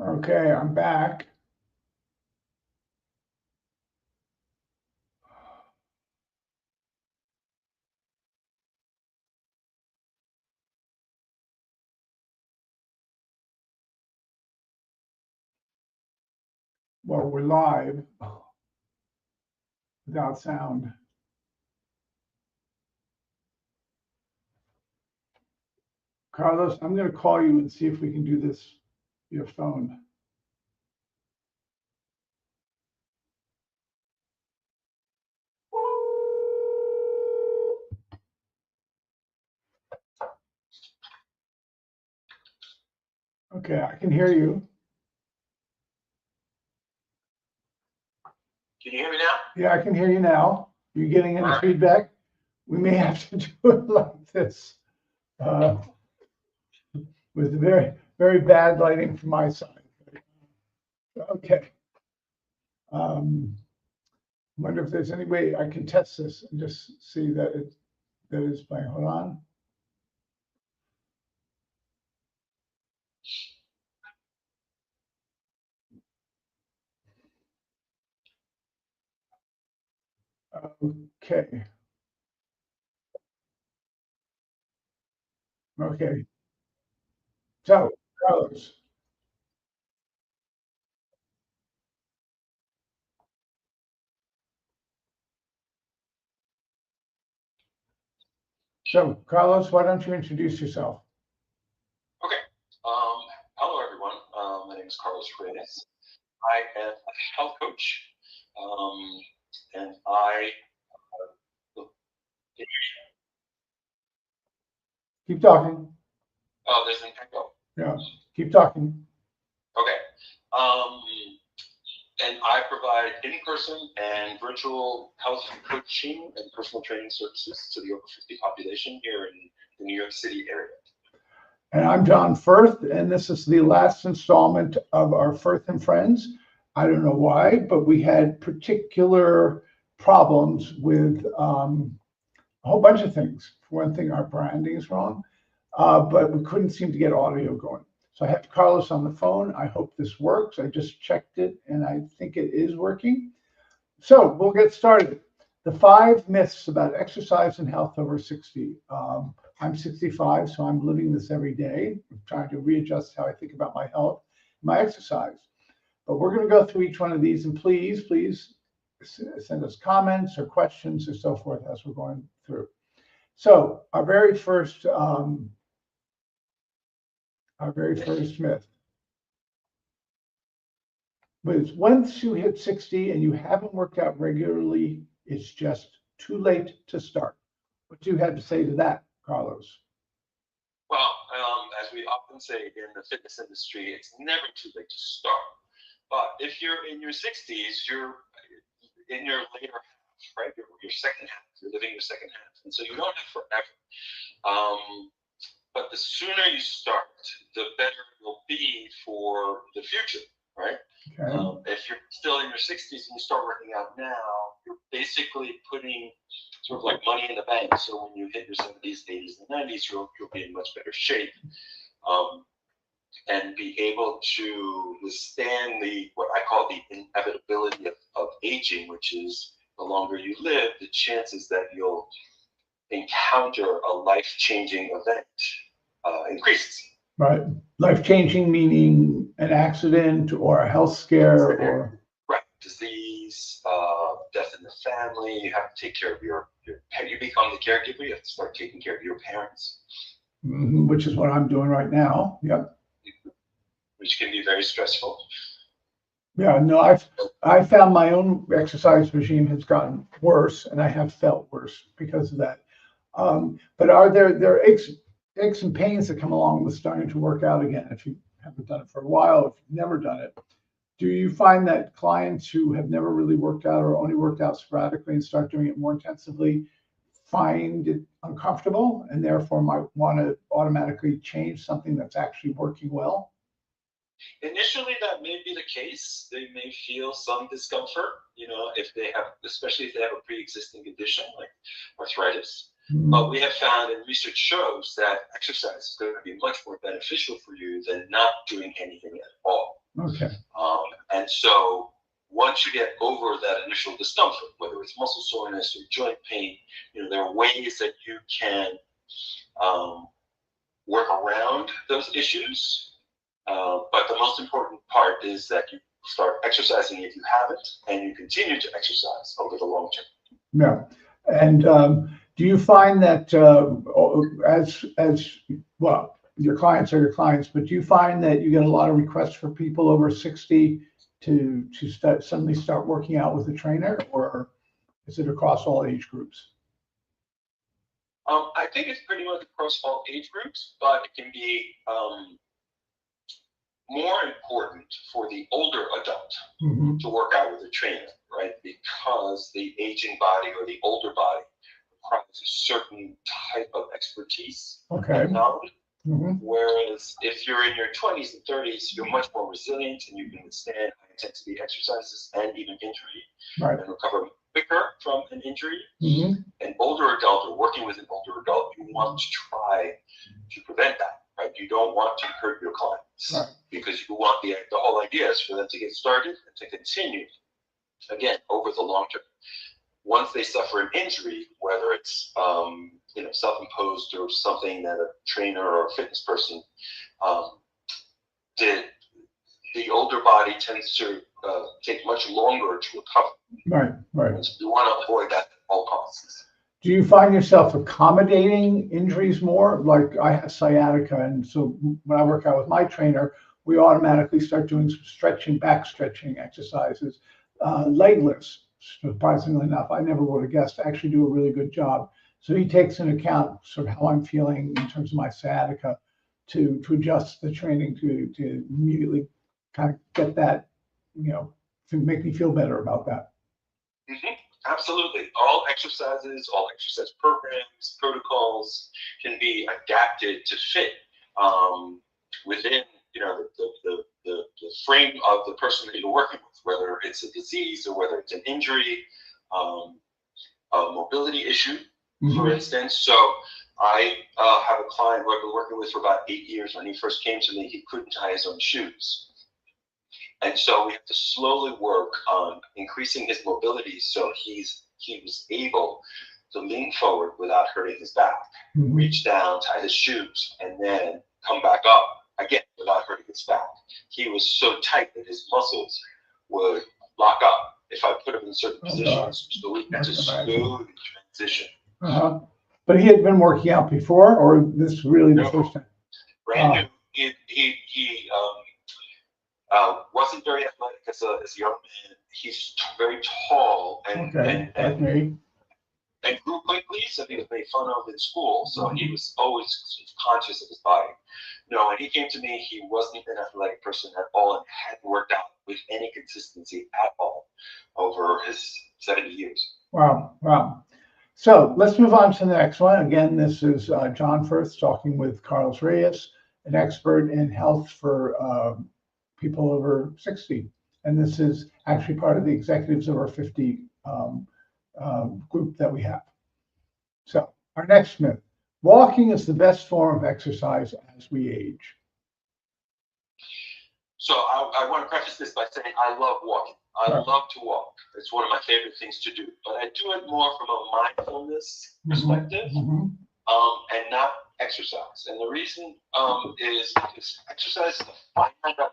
Okay, I'm back. Well, we're live without sound. Carlos, I'm going to call you and see if we can do this via phone. Okay, I can hear you. Can you hear me now? Yeah, I can hear you now. You getting any feedback? We may have to do it like this with very, very bad lighting from my side. Okay. Wonder if there's any way I can test this and just see that it's playing. Hold on. Okay. Okay. So, Carlos. So, Carlos, why don't you introduce yourself? Okay. Hello, everyone. My name is Carlos Reyes. I am a health coach, and Keep talking. Oh, there's an echo. Yeah, keep talking. Okay. And I provide in-person and virtual health coaching and personal training services to the over 50 population here in the New York City area. And I'm John Firth, and this is the last installment of our Firth and Friends. I don't know why, but we had particular problems with a whole bunch of things. For one thing, our branding is wrong, but we couldn't seem to get audio going. So I have Carlos on the phone. I hope this works. I just checked it, and I think it is working. So we'll get started. The 5 myths about exercise and health over 60. I'm 65, so I'm living this every day. I'm trying to readjust how I think about my health, my exercise. But we're going to go through each one of these, and please send us comments or questions or so forth as we're going through. So our very first myth was once you hit 60 and you haven't worked out regularly, it's just too late to start. What do you have to say to that, Carlos? Well, as we often say in the fitness industry, it's never too late to start. But if you're in your 60s, you're in your later half, right? Your second half. You're living your second half, and so you don't have forever. But the sooner you start, the better it will be for the future, right? Okay. If you're still in your 60s and you start working out now, you're basically putting sort of like money in the bank. So when you hit your 70s, 80s, and 90s, you'll be in much better shape and be able to withstand what I call the inevitability of aging, which is the longer you live, the chances that you'll encounter a life-changing event increases. Right. Life-changing meaning an accident or a health scare or right, disease, death in the family. You have to take care of your you become the caregiver. You have to start taking care of your parents, which is what I'm doing right now. Yep. Which can be very stressful. Yeah, no, I found my own exercise regime has gotten worse, and I have felt worse because of that. But are there aches and pains that come along with starting to work out again if you haven't done it for a while, if you've never done it? Do you find that clients who have never really worked out or only worked out sporadically and start doing it more intensively find it uncomfortable and therefore might want to automatically change something that's actually working well? Initially, that may be the case. They may feel some discomfort, if they have, especially if they have a pre-existing condition like arthritis. But we have found, and research shows, that exercise is going to be much more beneficial for you than not doing anything at all. Okay. And so once you get over that initial discomfort, whether it's muscle soreness or joint pain, there are ways that you can work around those issues. But the most important part is that you start exercising if you haven't, and you continue to exercise over the long term. Yeah. And do you find that as well, your clients are your clients, but do you find that you get a lot of requests for people over 60 to suddenly start working out with a trainer, or is it across all age groups? I think it's pretty much across all age groups, but it can be more important for the older adult to work out with a trainer, right? Because the aging body or the older body requires a certain type of expertise and knowledge. Whereas if you're in your 20s and 30s, you're much more resilient and you can withstand high intensity exercises and even injury and recover quicker from an injury. An older adult or working with an older adult, you want to try to prevent that. Right? You don't want to hurt your clients because you want the whole idea is for them to get started and to continue again over the long term. Once they suffer an injury, whether it's self-imposed or something that a trainer or a fitness person did, the older body tends to take much longer to recover. Right. So you want to avoid that at all costs. Do you find yourself accommodating injuries more? Like I have sciatica, and so when I work out with my trainer, we automatically start doing some back stretching exercises. Leg lifts, surprisingly enough, I never would have guessed, actually do a really good job. So he takes into account sort of how I'm feeling in terms of my sciatica to adjust the training to immediately kind of get that, to make me feel better about that. Absolutely. All exercises, all exercise programs, protocols can be adapted to fit within the frame of the person that you're working with, whether it's a disease or whether it's an injury, a mobility issue, for instance. So I have a client who I've been working with for about 8 years. When he first came to me, he couldn't tie his own shoes. And so we have to slowly work on increasing his mobility so he was able to lean forward without hurting his back, reach down, tie his shoes, and then come back up again without hurting his back. He was so tight that his muscles would lock up if I put him in certain positions. So we had to slowly transition. But he had been working out before, or this is really the first time? Brand new. He wasn't very athletic as a young man. He's very tall and grew quickly, so he was made fun of in school. So he was always conscious of his body. When he came to me, he wasn't an athletic person at all and hadn't worked out with any consistency at all over his 70 years. Wow. So let's move on to the next one. Again, this is John Firth talking with Carlos Reyes, an expert in health for people over 60. And this is actually part of the executives over 50 group that we have. So our next myth: walking is the best form of exercise as we age. So I want to preface this by saying I love walking. I love to walk. It's one of my favorite things to do. But I do it more from a mindfulness perspective and not exercise. And the reason is because exercise is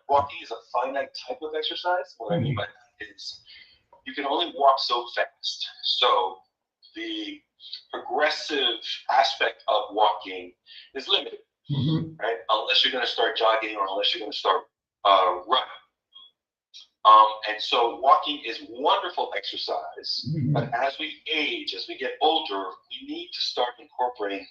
walking is a finite type of exercise. What I mean by that is you can only walk so fast. So the progressive aspect of walking is limited, right? Unless you're going to start jogging or unless you're going to start running. And so walking is wonderful exercise, but as we age, as we get older, we need to start incorporating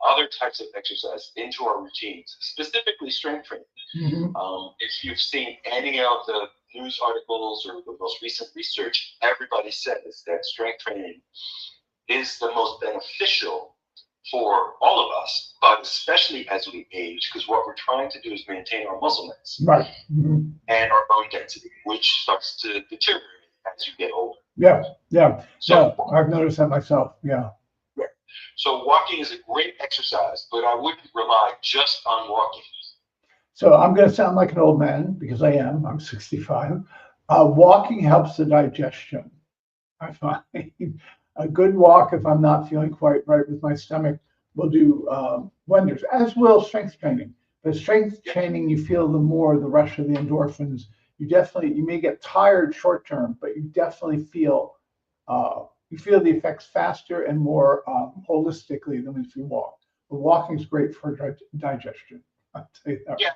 other types of exercise into our routines, specifically strength training. If you've seen any of the news articles or the most recent research, everybody says that strength training is the most beneficial for all of us, but especially as we age, because what we're trying to do is maintain our muscle mass and our bone density, which starts to deteriorate as you get older. So I've noticed that myself. So walking is a great exercise, but I wouldn't rely just on walking. So I'm going to sound like an old man because I am. I'm 65. Walking helps the digestion. I find a good walk, if I'm not feeling quite right with my stomach, will do wonders, as will strength training. But strength training, you feel the more the rush of the endorphins. You may get tired short term, but you feel the effects faster and more holistically than if you walk. But walking is great for digestion. I'll tell you that. Yeah,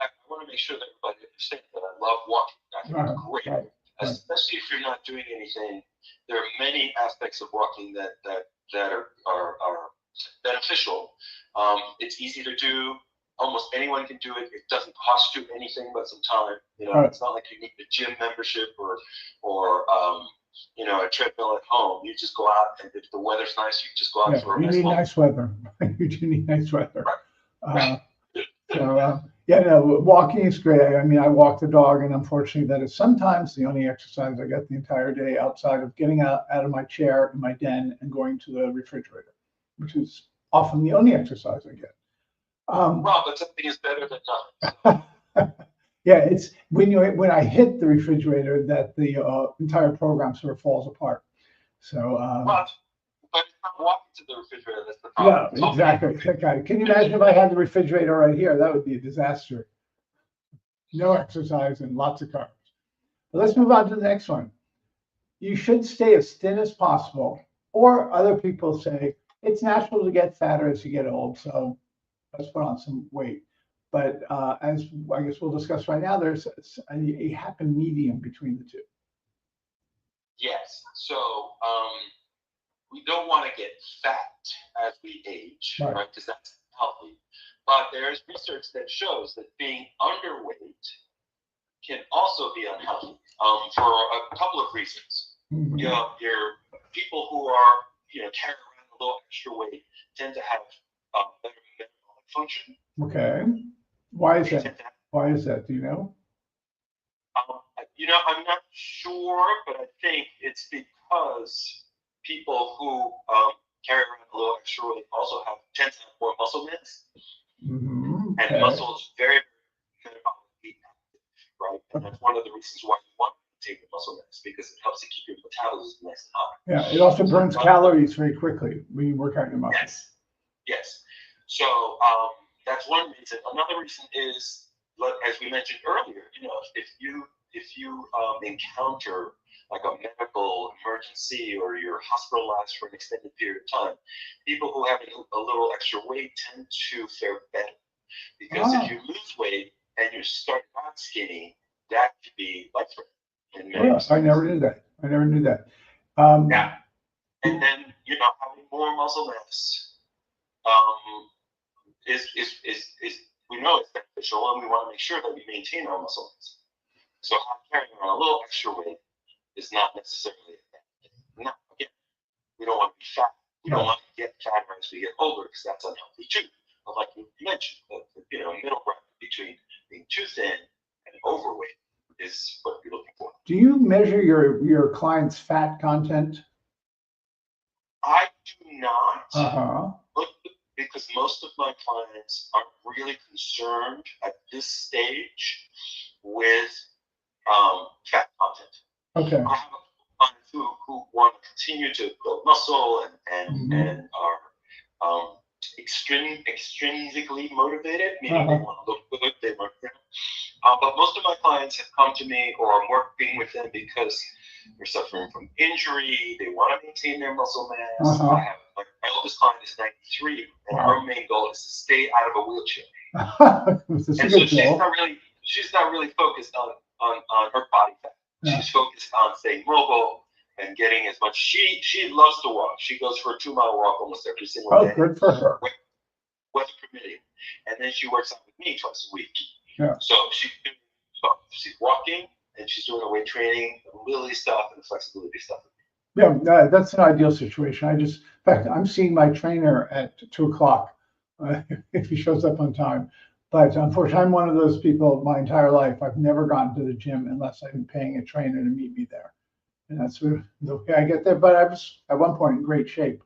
I want to make sure that everybody understands that I love walking. I think it's great, Right. Especially if you're not doing anything. There are many aspects of walking that are beneficial. It's easy to do. Almost anyone can do it. It doesn't cost you anything but some time. It's not like you need a gym membership or a treadmill at home. You just go out, and if the weather's nice, you just go out for a nice walk. You need nice weather. You do need nice weather. Right. Walking is great. I mean, I walk the dog, and unfortunately, that is sometimes the only exercise I get the entire day outside of getting out of my chair in my den and going to the refrigerator, which is often the only exercise I get. Well, but something is better than nothing. Yeah, it's when I hit the refrigerator that the entire program sort of falls apart. So. But it's not walking to the refrigerator that's the problem. Yeah, exactly. Okay. Can you imagine if I had the refrigerator right here? That would be a disaster. No exercise and lots of carbs. But let's move on to the next one. You should stay as thin as possible, or other people say it's natural to get fatter as you get old, so let's put on some weight. But as I guess we'll discuss right now, there's a happy medium between the two. Yes. So we don't want to get fat as we age, right? Because that's healthy. But there's research that shows that being underweight can also be unhealthy for a couple of reasons. Mm-hmm. Your people who are carrying around a little extra weight tend to have better metabolic function. Okay. Why is that? Why is that? Do you know? I'm not sure, but I think it's because people who carry around a little extra weight also tend to have more muscle mass. Mm-hmm. Okay. And muscle is very, very metabolically active, right? And that's one of the reasons why you want to take the muscle mass, because it helps to keep your metabolism nice and high. Yeah, it also burns calories very quickly when you work out your muscles. Yes. So that's one reason. Another reason is, as we mentioned earlier, if you encounter like a medical emergency or you're hospitalized for an extended period of time, people who have a little extra weight tend to fare better. Because if you lose weight and you start out skinny, that could be life-threatening. I never knew that. Yeah. And then, having more muscle mass is we know it's beneficial, and we want to make sure that we maintain our muscle mass. So carrying around a little extra weight is not necessarily a bad thing. Now, again, we don't want to be fat. We don't want to get fatter as we get older, because that's unhealthy too. But like you mentioned, the middle ground between being too thin and overweight is what you're looking for. Do you measure your clients' fat content? I do not. Uh-huh. Because most of my clients aren't really concerned at this stage with fat content. Okay. I have clients who want to continue to build muscle and are extrinsically motivated, meaning they want to look good, but most of my clients have come to me, or I'm working with them because they're suffering from injury. They want to maintain their muscle mass. I have my oldest client is 93, and her main goal is to stay out of a wheelchair. And so she's not really focused on her body fat. Yeah. She's focused on staying mobile and getting as much. She loves to walk. She goes for a 2-mile walk almost every single day. Oh, good for her. Weather permitting. And then she works out with me twice a week. Yeah. So she's walking, and she's doing the weight training, the mobility stuff, and the flexibility stuff. Yeah, that's an ideal situation. In fact, I'm seeing my trainer at 2:00 if he shows up on time. But unfortunately, I'm one of those people my entire life. I've never gotten to the gym unless I've been paying a trainer to meet me there. And that's the way I get there. But I was at one point in great shape.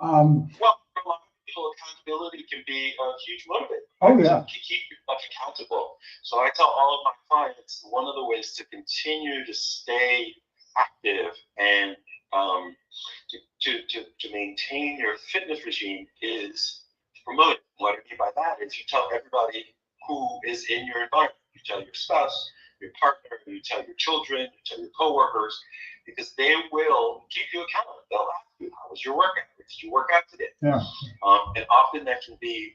Well, for a lot of people, accountability can be a huge motivator. Oh, yeah. To keep yourself accountable. So I tell all of my clients, one of the ways to continue to stay active and to maintain your fitness regime is to promote it. What I mean by that is you tell everybody who is in your environment. You tell your spouse, your partner, you tell your children, you tell your coworkers, because they will keep you accountable. They'll ask you, how was your workout? Did you work out today? Yeah. And often that can be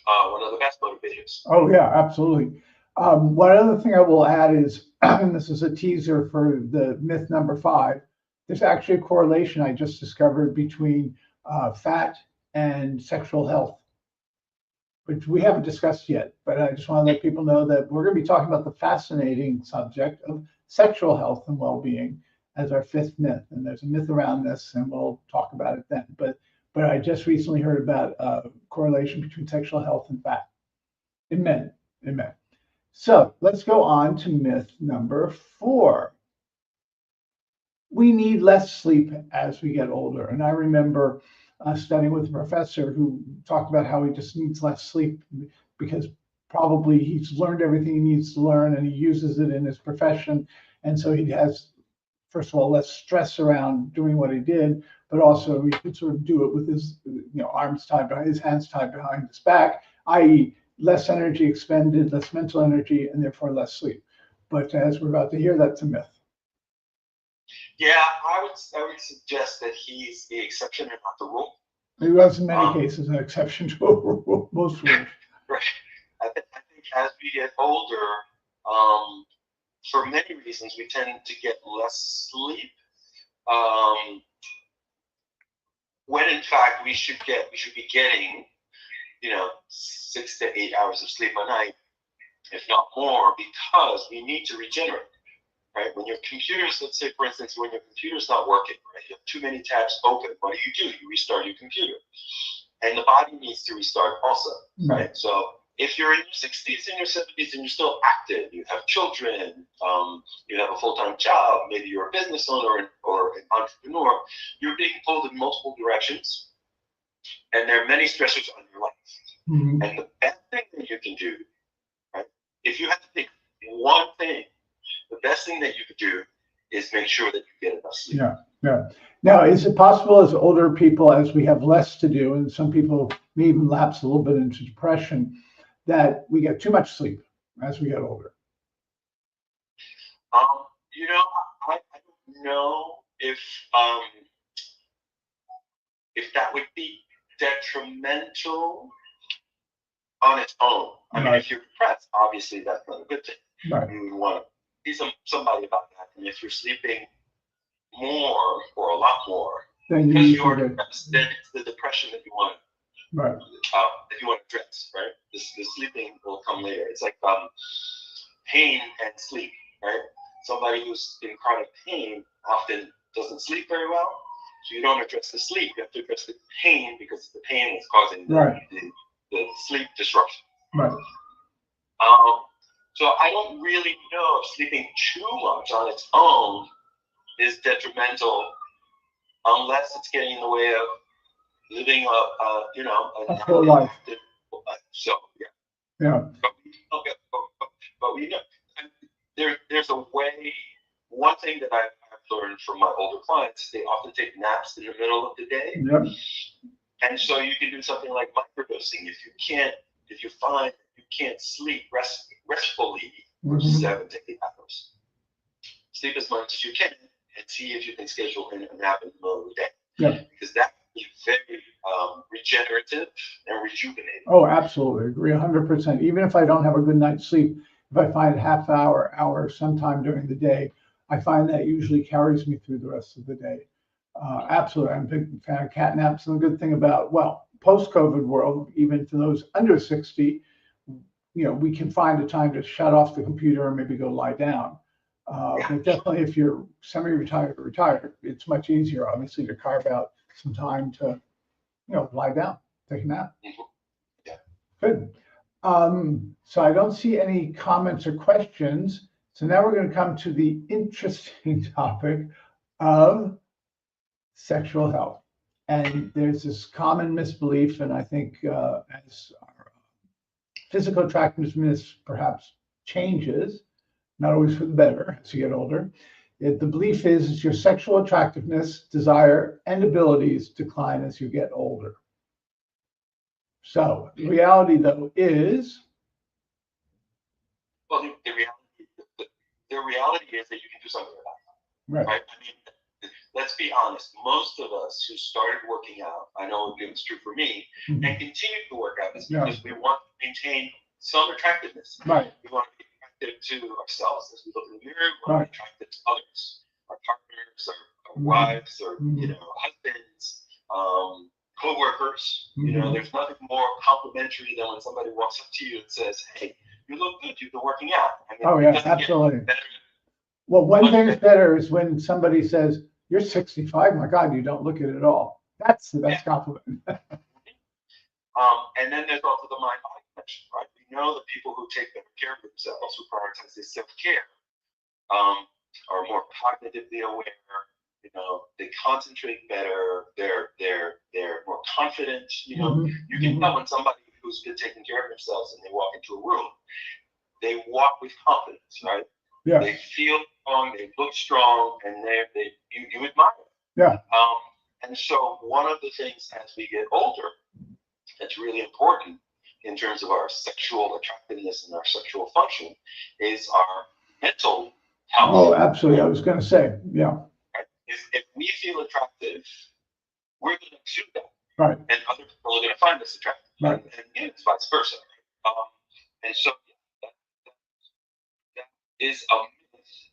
one of the best motivators. Oh, yeah, absolutely. One other thing I will add is, and this is a teaser for the myth number 5, there's actually a correlation I just discovered between fat and sexual health, which we haven't discussed yet, but I just want to let people know that we're going to be talking about the fascinating subject of sexual health and well-being as our 5th myth. And there's a myth around this, and we'll talk about it then. But I just recently heard about a correlation between sexual health and fat in men. So let's go on to myth number 4. We need less sleep as we get older. And I remember studying with a professor who talked about how he just needs less sleep because probably he's learned everything he needs to learn and he uses it in his profession. And so he has, first of all, less stress around doing what he did, but also he could sort of do it with his arms tied behind his hands tied behind his back, i.e., less energy expended, less mental energy, and therefore less sleep. But as we're about to hear, that's a myth. Yeah, I would suggest that he's the exception and not the rule. He was in many cases an exception to a rule, most rules. Right. I think as we get older, for many reasons, we tend to get less sleep. When in fact we should be getting 6 to 8 hours of sleep a night, if not more, because we need to regenerate. Right? When your computer's, let's say for instance, when your computer's not working, right? You have too many tabs open. What do? You restart your computer, and the body needs to restart also, right? So if you're in your 60s and your 70s and you're still active, you have children, you have a full-time job, maybe you're a business owner or an entrepreneur, you're being pulled in multiple directions, and there are many stressors on your life. Mm-hmm. And the best thing that you can do, right? If you have to pick one thing, the best thing that you could do is make sure that you get enough sleep. Yeah. Now, is it possible as older people, as we have less to do, and some people may even lapse a little bit into depression, that we get too much sleep as we get older? I don't know if that would be detrimental on its own. I mean, if you're depressed, obviously that's not a good thing. Right. You would want to see somebody about that. And if you're sleeping more or a lot more, then because you're depressed, then it's the depression that you want to address, right? The sleeping will come later. It's like pain and sleep, right? Somebody who's in chronic pain often doesn't sleep very well, so you don't address the sleep. You have to address the pain because the pain is causing the sleep disruption. Right. So I don't really know if sleeping too much on its own is detrimental, unless it's getting in the way of living a whole life. So yeah. But we know there's a way. One thing that I've learned from my older clients, they often take naps in the middle of the day. Yep. And so you can do something like microdosing if you find you can't sleep restfully for 7 to 8 hours. Sleep as much as you can and see if you can schedule in a nap in the middle of the day. Yeah. Because that can be very regenerative and rejuvenating. Oh, absolutely. Agree 100%. Even if I don't have a good night's sleep, if I find half hour sometime during the day, I find that usually carries me through the rest of the day. Absolutely. I'm a big fan of cat naps. And the good thing about, post-COVID world, even for those under 60, we can find a time to shut off the computer and maybe go lie down. But definitely if you're semi-retired or retired, it's much easier, obviously, to carve out some time to, lie down, take a nap. Yeah. Good. So I don't see any comments or questions. So now we're going to come to the interesting topic of sexual health. And there's this common misbelief, and I think as our physical attractiveness perhaps changes, not always for the better as you get older, the belief is your sexual attractiveness, desire, and abilities decline as you get older. So the reality, though, is well, the reality is that you can do something about it, right? I mean, let's be honest. Most of us who started working out, I know it was true for me, and continue to work out is because we want to maintain some attractiveness. Right. We want to be attractive to ourselves as we look in the mirror. We want to be attractive to others, our partners, our wives, or husbands, co-workers. You know, there's nothing more complimentary than when somebody walks up to you and says, "Hey, you look good. You've been working out." I mean, absolutely. Well, one thing is better is when somebody says, "You're 65. My God, you don't look it at all." That's the best compliment. And then there's also the mind-body connection, right? We know that people who take better care of themselves, who prioritize their self-care, are more cognitively aware. You know, they concentrate better. They're more confident. You know, you can tell when somebody who's been taking care of themselves and they walk into a room, they walk with confidence, right? Yeah. They feel strong. They look strong, and you admire them. Yeah. And so one of the things as we get older that's really important in terms of our sexual attractiveness and our sexual function is our mental health. Oh, absolutely. I was going to say, yeah. Right? If we feel attractive, we're going to exude that. Right. And other people are going to find us attractive. Right. And again, it's vice versa. And so that is a myth,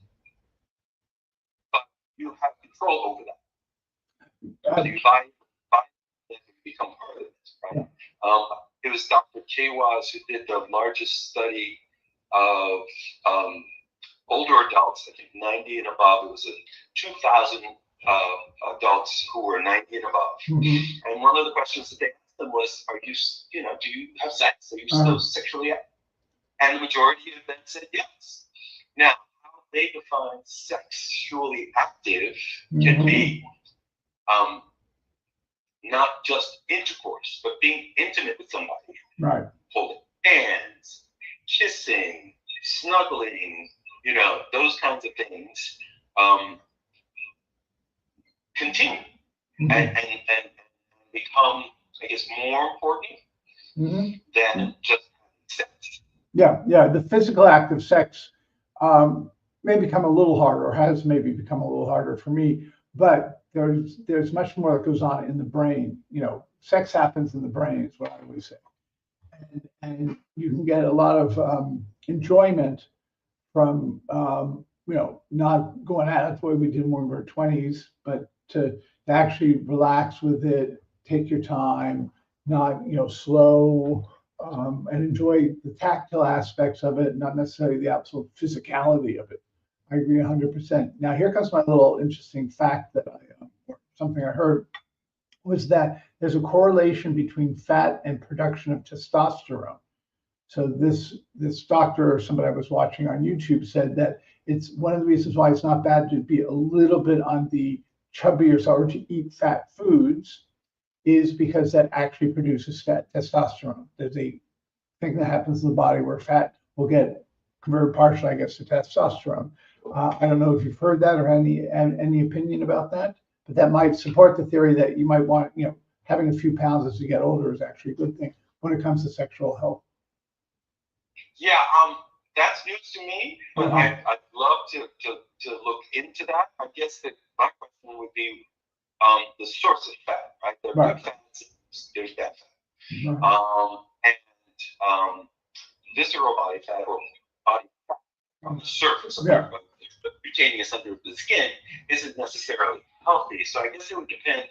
but you have control over that. Whether you buy it, you become part of it, right? It was Dr. Kwas who did the largest study of older adults, I think 90 and above. It was 2,000 adults who were 90 and above. And one of the questions that they asked them was, do you have sex? Are you still sexually active? And the majority of them said yes. Now, how they define sexually active can be not just intercourse, but being intimate with somebody. Right. Holding hands, kissing, snuggling, those kinds of things continue and become, I guess, more important than just sex. Yeah. The physical act of sex may become a little harder, or has maybe become a little harder for me, but there's much more that goes on in the brain. Sex happens in the brain is what I always say. And you can get a lot of enjoyment from, not going at it the way we did when we were 20s, but to actually relax with it, take your time, not, slow, and enjoy the tactile aspects of it, not necessarily the absolute physicality of it. I agree 100%. Now, here comes my little interesting fact that something I heard was that there's a correlation between fat and production of testosterone. So this doctor or somebody I was watching on YouTube said that it's one of the reasons why it's not bad to be a little bit on the chubbier side or to eat fat foods is because that actually produces fat testosterone. There's a thing that happens in the body where fat will get converted partially, I guess, to testosterone. I don't know if you've heard that or any opinion about that, but that might support the theory that you might want, having a few pounds as you get older is actually a good thing when it comes to sexual health. Yeah, that's news to me, but I'd love to look into that. I guess that my question would be the source of fat, right? There are good fats, there's bad fat. And visceral body fat or body fat on the surface of it, but retaining us under the skin isn't necessarily healthy. So I guess it would depend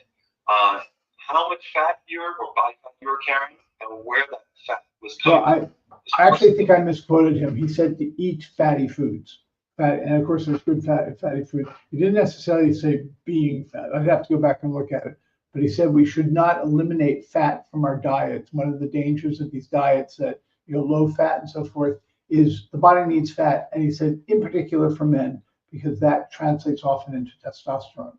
on how much fat or body fat you were carrying and where that fat was coming from. I actually think I misquoted him. He said to eat fatty foods. And of course, there's good fatty food. He didn't necessarily say being fat. I'd have to go back and look at it. But he said we should not eliminate fat from our diets. One of the dangers of these diets that, low fat and so forth, is the body needs fat. And he said, in particular for men, because that translates often into testosterone.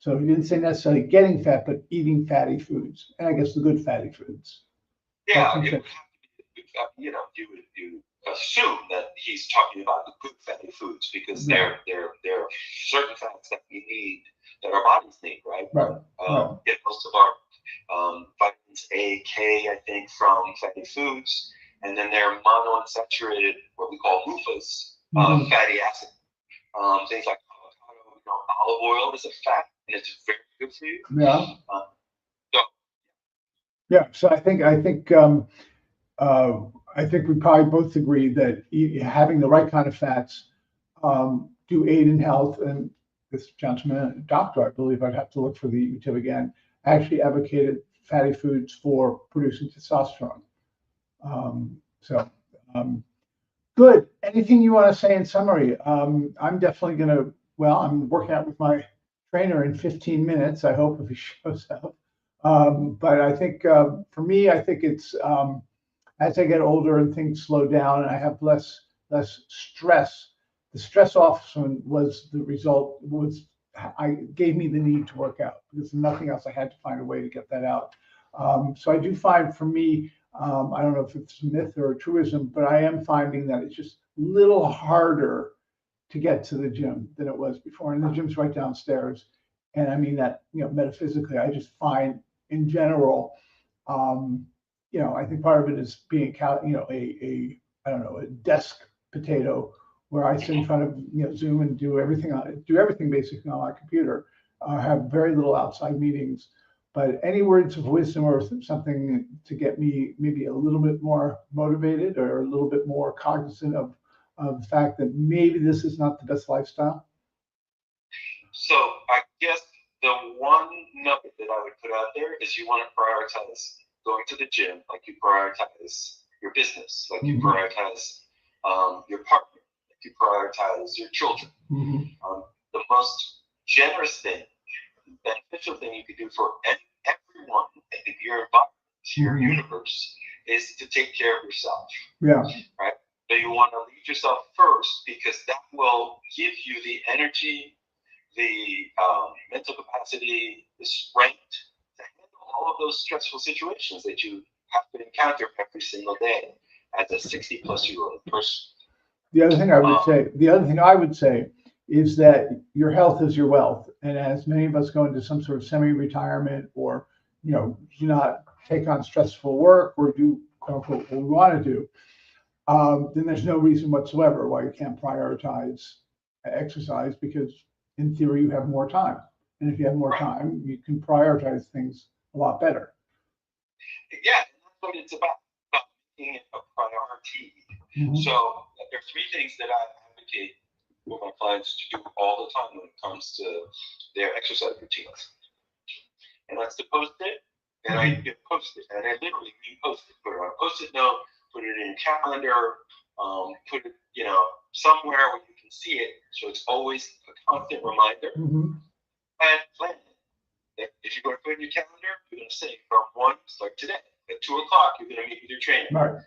So he didn't say necessarily getting fat, but eating fatty foods, and I guess the good fatty foods. Yeah, it would have to be, you assume that he's talking about the good fatty foods because Right. they're certain fats that we need, that our bodies need, right? Right. Right. Get most of our vitamins A, K, I think, from fatty foods, and then they're monounsaturated, what we call MUFAs, fatty acid. Things like avocado, olive oil is a fat, and it's very good for you. Yeah. So, Yeah. So I think we probably both agree that having the right kind of fats do aid in health. And this gentleman, doctor, I believe, I'd have to look for the YouTube again, actually advocated fatty foods for producing testosterone. Good. Anything you want to say in summary? I'm definitely going to, I'm working out with my trainer in 15 minutes, I hope, if he shows up. But I think for me, I think it's as I get older and things slow down and I have less stress. The stress often was the result, gave me the need to work out because nothing else. I had to find a way to get that out. So I do find for me, I don't know if it's a myth or a truism, but I am finding that it's just a little harder to get to the gym than it was before. And the gym's right downstairs. And I mean that, metaphysically, I just find in general, I think part of it is being, a desk potato where I sit in front of, Zoom and do everything basically on my computer. Have very little outside meetings. But any words of wisdom or something to get me maybe a little bit more motivated or a little bit more cognizant of the fact that maybe this is not the best lifestyle? So I guess the one nugget that I would put out there is you want to prioritize going to the gym like you prioritize your business, like you prioritize your partner, like you prioritize your children. The most generous thing, beneficial thing you could do for everyone in your environment, your universe, is to take care of yourself. Yeah. Right? So you want to lead yourself first because that will give you the energy, the mental capacity, the strength to handle all of those stressful situations that you have to encounter every single day as a 60-plus-year-old person. The other thing I would say is that your health is your wealth. And as many of us go into some sort of semi-retirement or, do not take on stressful work or do quote unquote what we want to do, then there's no reason whatsoever why you can't prioritize exercise because in theory you have more time. And if you have more time, you can prioritize things a lot better. Yeah, that's what it's about making it a priority. So there are three things that I advocate for my clients to do all the time when it comes to their exercise routines. And that's to post it, and I post it, and I literally repost it. Put it on a post-it note, put it in your calendar, put it, somewhere where you can see it, so it's always a constant reminder. And plan it. If you're going to put it in your calendar, you're going to say from 1, like today, at 2 o'clock, you're going to meet with your trainer. Right.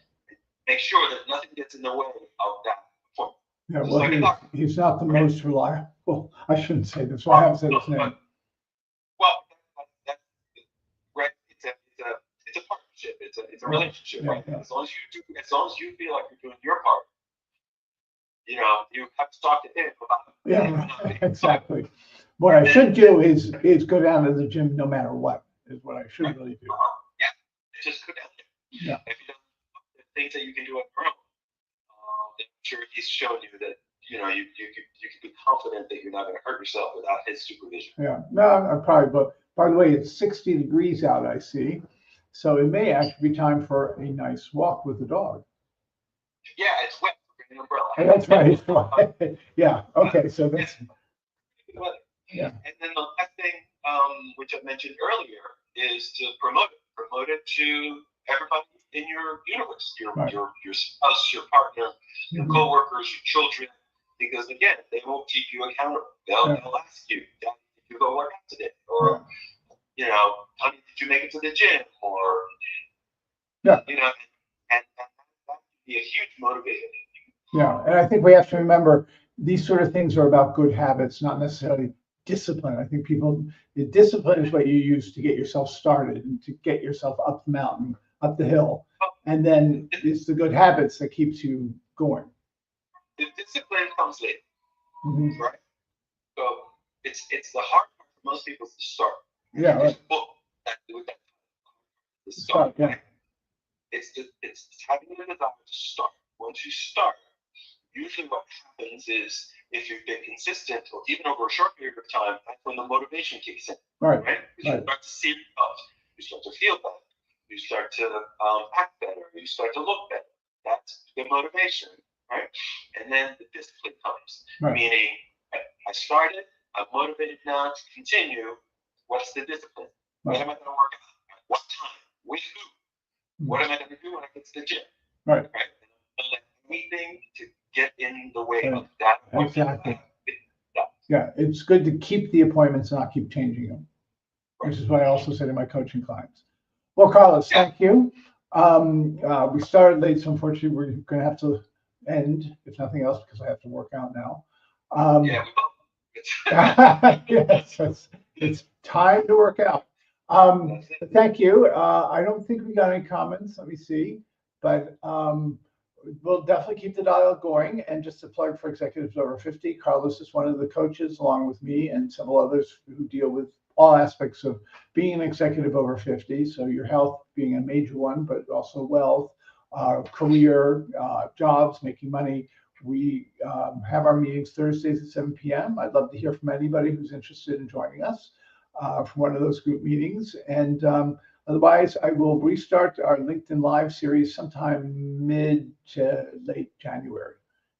Make sure that nothing gets in the way of that appointment. Yeah, well, he's not the most reliable. Well, I shouldn't say this. I haven't said his name. Well, that's right. It's a partnership. It's a relationship, right? Yeah. As long as you feel like you're doing your part, you have to talk to him about it. Yeah, exactly. What I should do is go down to the gym no matter what, is what I should really do. Yeah, just go down there. Yeah. If you don't know the things that you can do on your own, I'm sure he's shown you that you can be confident that you're not going to hurt yourself without his supervision. Yeah, no, I probably. But by the way, it's 60 degrees out, I see, so it may actually be time for a nice walk with the dog. Yeah, it's wet. Bring an umbrella. And that's right. Yeah. Okay. So that's. Yeah. And then the last thing, which I mentioned earlier, is to promote it. Promote it to everybody in your universe, your spouse, your partner, your coworkers, your children, because again, they will keep you accountable. They'll ask you, "Did you go work out today?" Or, "Honey, did you make it to the gym?" Or, and that would be a huge motivator. Yeah, and I think we have to remember these sort of things are about good habits, not necessarily discipline. I think the discipline is what you use to get yourself started and to get yourself up the mountain, up the hill. And then it's the good habits that keeps you going. The discipline comes later, Mhm. right? So it's the hard part for most people to start. Yeah, There's right. a book with that to start. Yeah. Right? It's having the desire to start. Once you start, usually what happens is if you've been consistent or even over a short period of time, that's when the motivation kicks in. Right. You start to see results. You start to feel better. You start to act better. You start to look better. That's the motivation, right? And then the discipline comes, meaning I started, I'm motivated now to continue. What's the discipline? What am I going to work out? At what time? With who? What am I going to do when I get to the gym? Right. And don't let anything to get in the way of that appointment. Exactly. Yeah, it's good to keep the appointments, not keep changing them, which is what I also say to my coaching clients. Well, Carlos, thank you. We started late, so unfortunately we're going to have to end, if nothing else, because I have to work out now. Yes, it's time to work out. Thank you. I don't think we got any comments. Let me see, but we'll definitely keep the dialogue going. And just to plug for executives over 50, Carlos is one of the coaches, along with me and several others who deal with all aspects of being an executive over 50. So your health being a major one, but also wealth, career, jobs, making money. We have our meetings Thursdays at 7 p.m. I'd love to hear from anybody who's interested in joining us from one of those group meetings. And otherwise, I will restart our LinkedIn Live series sometime mid to late January.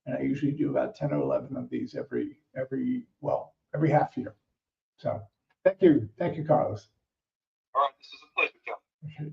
And I usually do about 10 or 11 of these every half year. So thank you, Carlos. All right, this is a pleasure, John. Okay.